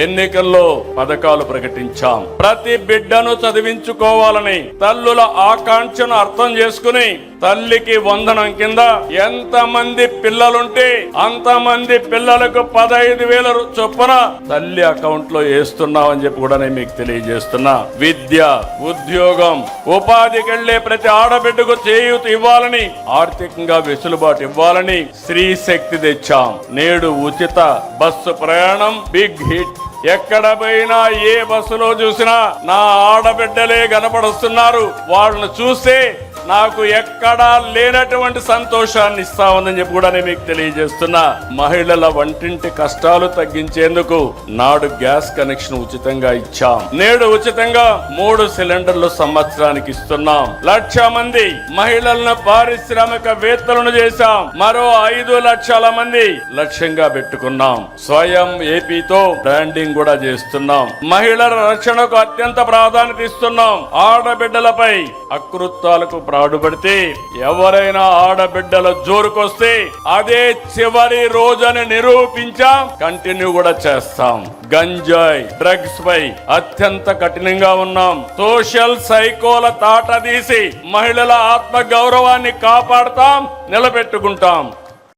ఎన్నికల్లో పథకాలు ప్రకటించాం. ప్రతి బిడ్డను చదివించుకోవాలని తల్లుల ఆకాంక్షను అర్థం చేసుకుని తల్లికి వందనం కింద ఎంతమంది పిల్లలుంటే అంతమంది పిల్లలకు 15,000 చొప్పున తల్లి అకౌంట్ లో వేస్తున్నామని చెప్పి కూడా నేను మీకు తెలియజేస్తున్నా. విద్య, ఉద్యోగం, ఉపాధికి వెళ్లే ప్రతి ఆడబిడ్డకు చేయూత ఇవ్వాలని, ఆర్థికంగా వెసులుబాటు ఇవ్వాలని స్త్రీ శక్తి తెచ్చాం. నేడు ఉచిత బస్సు ప్రయాణం బిగ్ హిట్. ఎక్కడ పోయినా ఏ బస్సులో చూసినా నా ఆడబిడ్డలే కనపడుస్తున్నారు. వాళ్ళను చూస్తే నాకు ఎక్కడా లేనటువంటి సంతోషాన్ని ఇస్తా ఉందని చెప్పి కూడా నేను మీకు తెలియజేస్తున్నా. మహిళల వంటింటి కష్టాలు తగ్గించేందుకు నాడు గ్యాస్ కనెక్షన్ ఉచితంగా ఇచ్చాం. నేడు ఉచితంగా 3 సిలిండర్లు సంవత్సరానికి ఇస్తున్నాం. 1,00,000 మంది మహిళలను పారిశ్రామికవేత్తలను చేశాం. మరో 5 లక్షల మంది లక్ష్యంగా పెట్టుకున్నాం. స్వయం ఏపీతో బ్రాండింగ్ కూడా చేస్తున్నాం. మహిళల రక్షణకు అత్యంత ప్రాధాన్యత ఇస్తున్నాం. ఆడబిడ్డలపై అకృత్యాలకు పాడుపడితే ఎవరైనా ఆడబిడ్డల జోరుకొస్తే అదే చివరి రోజని నిరూపించాం. కంటిన్యూ కూడా చేస్తాం. గంజాయి, డ్రగ్స్ పై అత్యంత కఠినంగా ఉన్నాం. సోషల్ సైకోల తాట తీసి మహిళల ఆత్మ గౌరవాన్ని కాపాడుతాం, నిలబెట్టుకుంటాం.